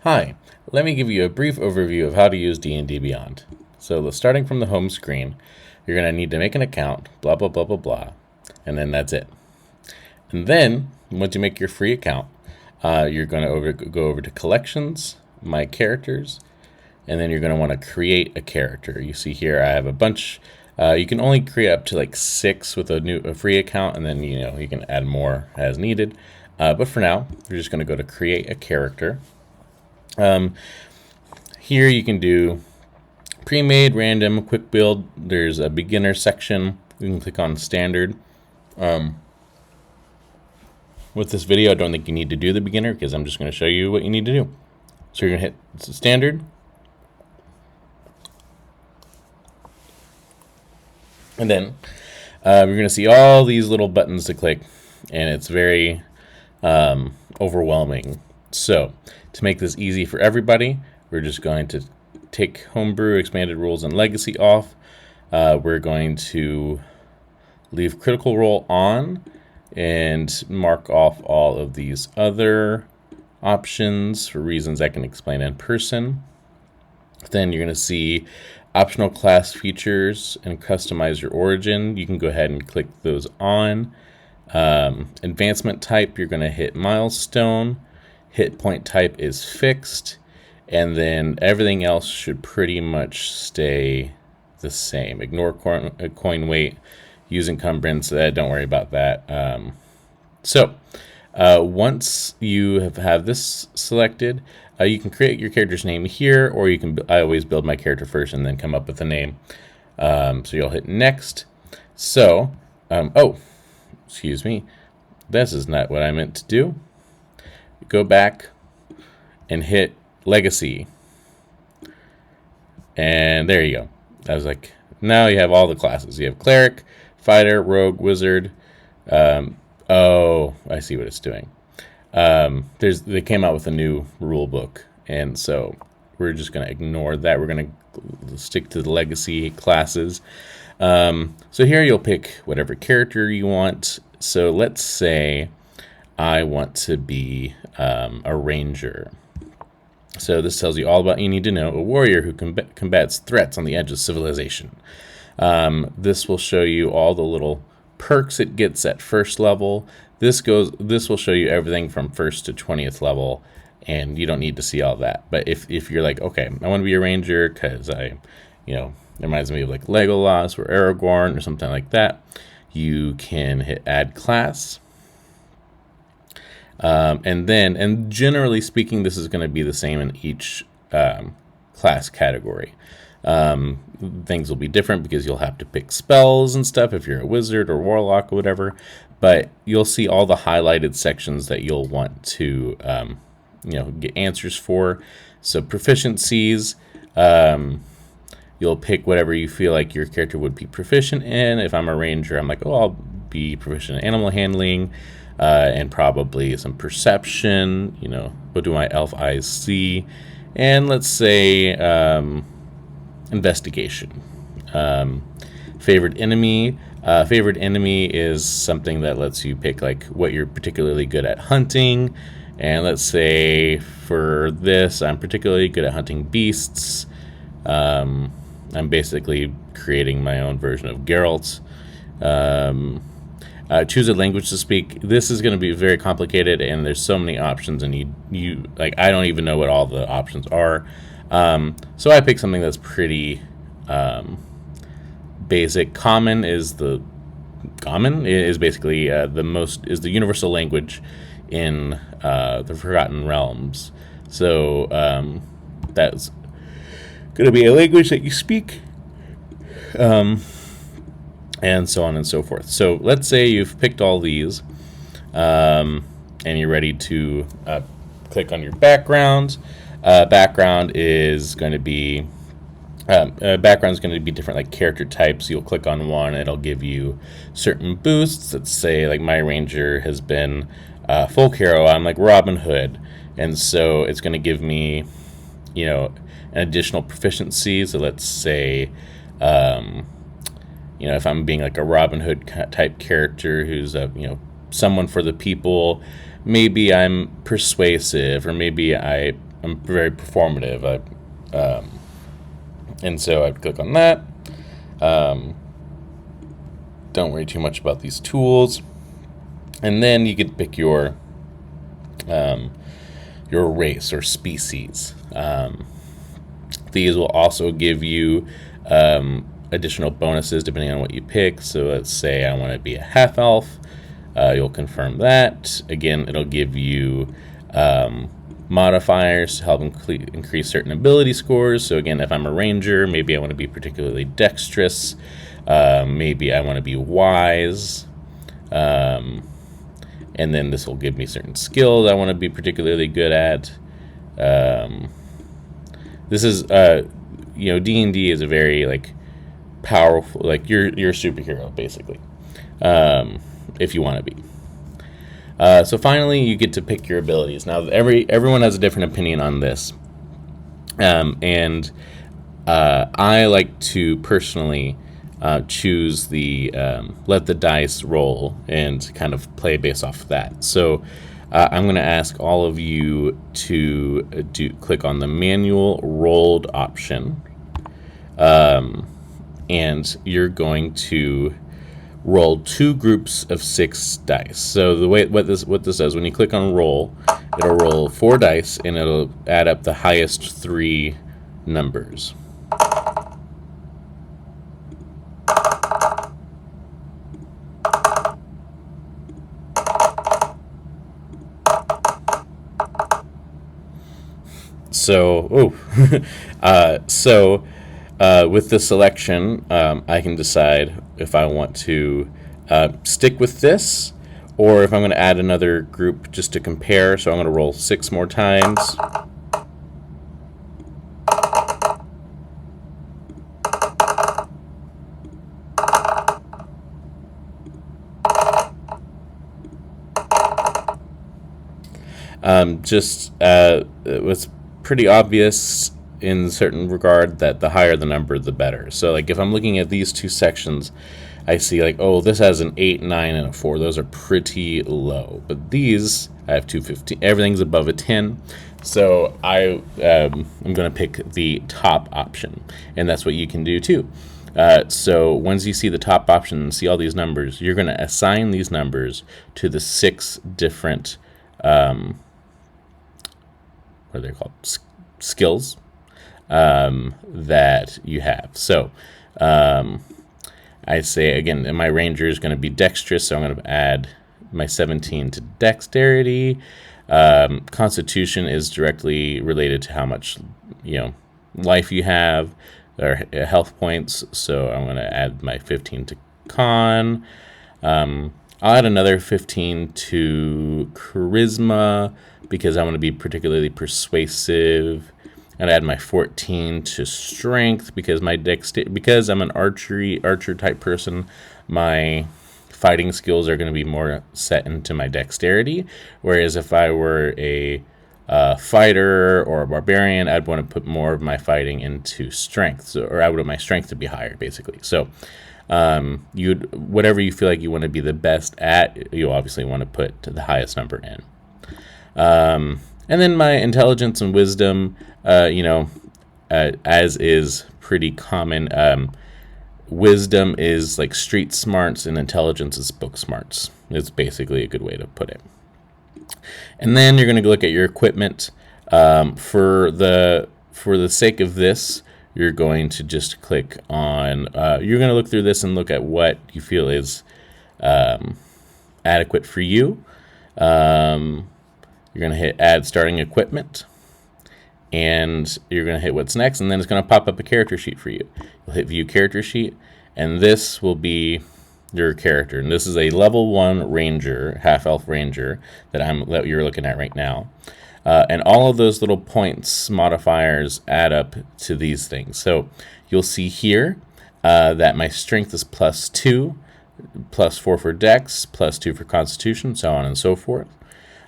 Hi, let me give you a brief overview of how to use D&D Beyond. So starting from the home screen, you're going to need to make an account, blah, blah, blah, blah, blah, and then that's it. And then, once you make your free account, you're going to go over to Collections, My Characters, and then you're going to want to create a character. You see here I have a bunch. You can only create up to like 6 with a free account, and then you can add more as needed. But for now, you're just going to go to create a character. Here you can do pre-made, random, quick build. There's a beginner section. You can click on standard. With this video, I don't think you need to do the beginner because I'm just going to show you what you need to do. So you're going to hit standard. And then you're going to see all these little buttons to click, and it's very overwhelming. So to make this easy for everybody, we're just going to take Homebrew, Expanded Rules, and Legacy off. We're going to leave Critical Role on and mark off all of these other options for reasons I can explain in person. Then you're going to see optional class features and customize your origin. You can go ahead and click those on. Advancement type, you're going to hit milestone. Hit point type is fixed, and then everything else should pretty much stay the same. Ignore coin weight, use encumbrance. Don't worry about that. Once you have this selected, you can create your character's name here, or you can. I always build my character first and then come up with a name. So you'll hit next. Excuse me. This is not what I meant to do. Go back and hit Legacy. And there you go. I was like, now you have all the classes. You have Cleric, Fighter, Rogue, Wizard. I see what it's doing. They came out with a new rule book, and so we're just going to ignore that. We're going to stick to the Legacy classes. So here you'll pick whatever character you want. So let's say I want to be a ranger. So this tells you all about you need to know. A warrior who combats threats on the edge of civilization. This will show you all the little perks it gets at first level. This will show you everything from 1st to 20th level, and you don't need to see all that. But if you're like, okay, I want to be a ranger because it reminds me of like Legolas or Aragorn or something like that, you can hit add class. And generally speaking, this is going to be the same in each class category. Things will be different because you'll have to pick spells and stuff if you're a wizard or warlock or whatever. But you'll see all the highlighted sections that you'll want to get answers for. So proficiencies, you'll pick whatever you feel like your character would be proficient in. If I'm a ranger, I'm like, I'll be proficient in animal handling. And probably some perception, what do my elf eyes see? And let's say investigation. Favorite enemy. Favorite enemy is something that lets you pick like what you're particularly good at hunting. And let's say for this, I'm particularly good at hunting beasts. I'm basically creating my own version of Geralt. Choose a language to speak. This is going to be very complicated, and there's so many options, and you I don't even know what all the options are. So I picked something that's pretty basic. Common is basically the universal language in the Forgotten Realms. So that's going to be a language that you speak. And so on and so forth. So let's say you've picked all these, and you're ready to click on your background. Background is going to be different, like character types. You'll click on one, it'll give you certain boosts. Let's say like my ranger has been folk hero. I'm like Robin Hood, and so it's going to give me, an additional proficiency. So let's say. If I'm being like a Robin Hood type character who's someone for the people, maybe I'm persuasive, or maybe I I'm very performative. And so I'd click on that. Don't worry too much about these tools. And then you could pick your race or species. These will also give you additional bonuses depending on what you pick. So let's say I want to be a half elf. You'll confirm that. Again, it'll give you modifiers to help increase certain ability scores. So again, if I'm a ranger, maybe I want to be particularly dexterous. Maybe I want to be wise. And then this will give me certain skills I want to be particularly good at. This is, D&D is a very, like, powerful, like, you're a superhero, basically, if you want to be. So finally, you get to pick your abilities. Now, everyone has a different opinion on this. And I like to personally choose the let the dice roll and kind of play based off of that. So I'm going to ask all of you to click on the manual rolled option, and you're going to roll 2 groups of 6 dice. So the way what this does, when you click on roll, it'll roll 4 dice and it'll add up the highest 3 numbers. So, with the selection, I can decide if I want to stick with this, or if I'm going to add another group just to compare. So I'm going to roll 6 more times. It was pretty obvious in a certain regard that the higher the number, the better. So, like, if I'm looking at these 2 sections, I see, like, oh, this has an 8, 9, and a 4. Those are pretty low. But these, I have 2 15. Everything's above a 10. So I'm going to pick the top option. And that's what you can do, too. So once you see the top option and see all these numbers, you're going to assign these numbers to the 6 different what are they called? Skills that you have. So I say, again, my ranger is going to be dexterous, so I'm going to add my 17 to dexterity. Constitution is directly related to how much life you have, or health points, so I'm going to add my 15 to con. I'll add another 15 to charisma, because I want to be particularly persuasive. And add my 14 to strength, because because I'm an archer type person, my fighting skills are going to be more set into my dexterity. Whereas if I were a fighter or a barbarian, I'd want to put more of my fighting into strength, or I would want my strength to be higher, basically. So whatever you feel like you want to be the best at, you obviously want to put the highest number in. And then my intelligence and wisdom, as is pretty common, wisdom is like street smarts and intelligence is book smarts. It's basically a good way to put it. And then you're going to look at your equipment. For the sake of this, you're going to just click on, you're going to look through this and look at what you feel is adequate for you. You're going to hit add starting equipment, and you're going to hit what's next, and then it's going to pop up a character sheet for you. You'll hit view character sheet, and this will be your character. And this is a level 1 ranger, half elf ranger that you're looking at right now. And all of those little points modifiers add up to these things. So you'll see here that my strength is +2, +4 for dex, +2 for constitution, so on and so forth.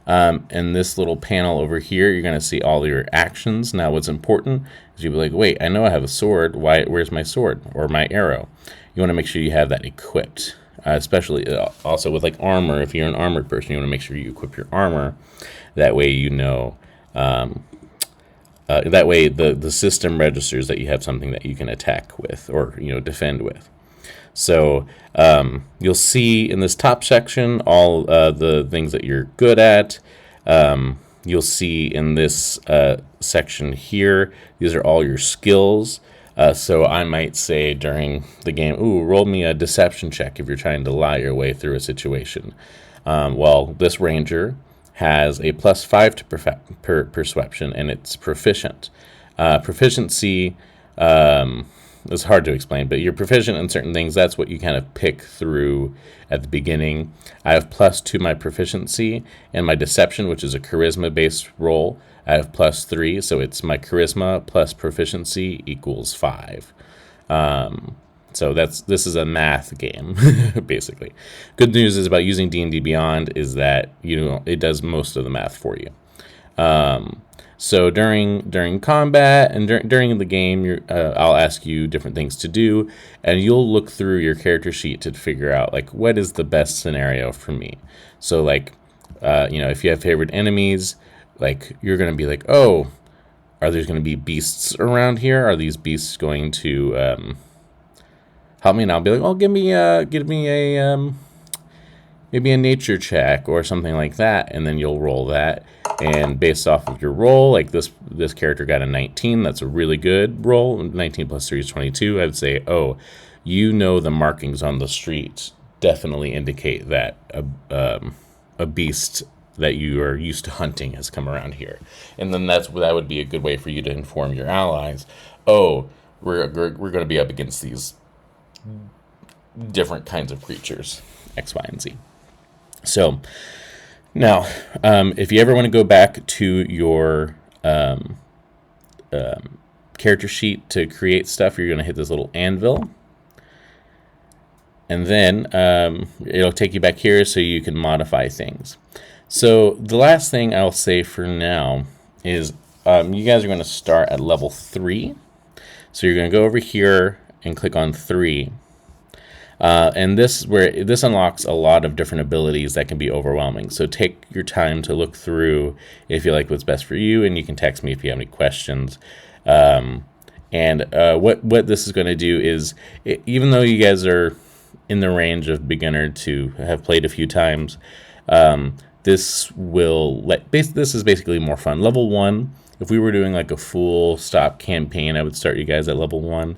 And this little panel over here, you're going to see all your actions. Now, what's important is you'll be like, wait, I know I have a sword. Where's my sword or my arrow? You want to make sure you have that equipped, especially also with like armor. If you're an armored person, you want to make sure you equip your armor. That way, That way, the system registers that you have something that you can attack with or defend with. So you'll see in this top section all the things that you're good at. You'll see in this section here, these are all your skills. So I might say during the game, ooh, roll me a deception check if you're trying to lie your way through a situation. Well, this ranger has a +5 to perception, and it's proficient. Proficiency is hard to explain, but you're proficient in certain things. That's what you kind of pick through at the beginning. I have +2 my proficiency, and my deception, which is a charisma-based roll, I have +3, so it's my charisma plus proficiency equals 5. So this is a math game, basically. Good news is about using D&D Beyond is that it does most of the math for you. So during combat and during the game, I'll ask you different things to do, and you'll look through your character sheet to figure out like what is the best scenario for me. So like, if you have favorite enemies, like you're gonna be like, oh, are there going to be beasts around here? Are these beasts going to help me? And I'll be like, oh, give me a maybe a nature check or something like that, and then you'll roll that. And based off of your roll, like this character got a 19. That's a really good roll. 19 plus 3 is 22. I would say, oh, the markings on the street definitely indicate that a beast that you are used to hunting has come around here. And then that would be a good way for you to inform your allies. Oh, we're going to be up against these different kinds of creatures, X, Y, and Z. So now, if you ever want to go back to your character sheet to create stuff, you're going to hit this little anvil. And then it'll take you back here so you can modify things. So the last thing I'll say for now is you guys are going to start at level 3. So you're going to go over here and click on 3. And this unlocks a lot of different abilities that can be overwhelming. So take your time to look through if you like what's best for you, and you can text me if you have any questions. And what this is going to do is, even though you guys are in the range of beginner to have played a few times, this is basically more fun. Level 1, if we were doing like a full stop campaign, I would start you guys at level 1.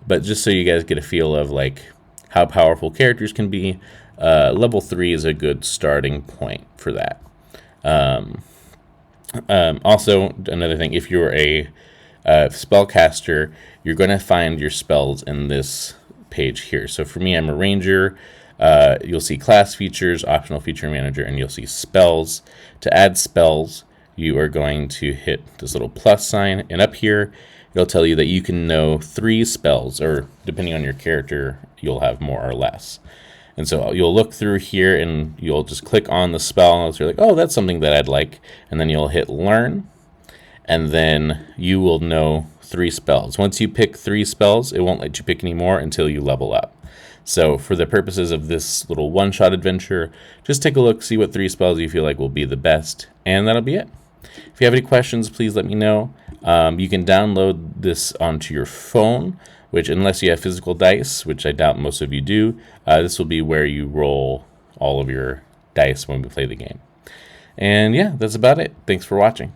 But just so you guys get a feel of like how powerful characters can be, level 3 is a good starting point for that. Also, another thing, if you're a spellcaster, you're going to find your spells in this page here. So for me, I'm a ranger. You'll see class features, optional feature manager, and you'll see spells. To add spells, you are going to hit this little plus sign, and up here it'll tell you that you can know 3 spells, or depending on your character, you'll have more or less. And so you'll look through here and you'll just click on the spell, and you're like, oh, that's something that I'd like, and then you'll hit learn, and then you will know 3 spells. Once you pick 3 spells, it won't let you pick any more until you level up. So for the purposes of this little one-shot adventure, just take a look, see what 3 spells you feel like will be the best, and that'll be it. If you have any questions, please let me know. You can download this onto your phone, which, unless you have physical dice, which I doubt most of you do, this will be where you roll all of your dice when we play the game. And yeah, that's about it. Thanks for watching.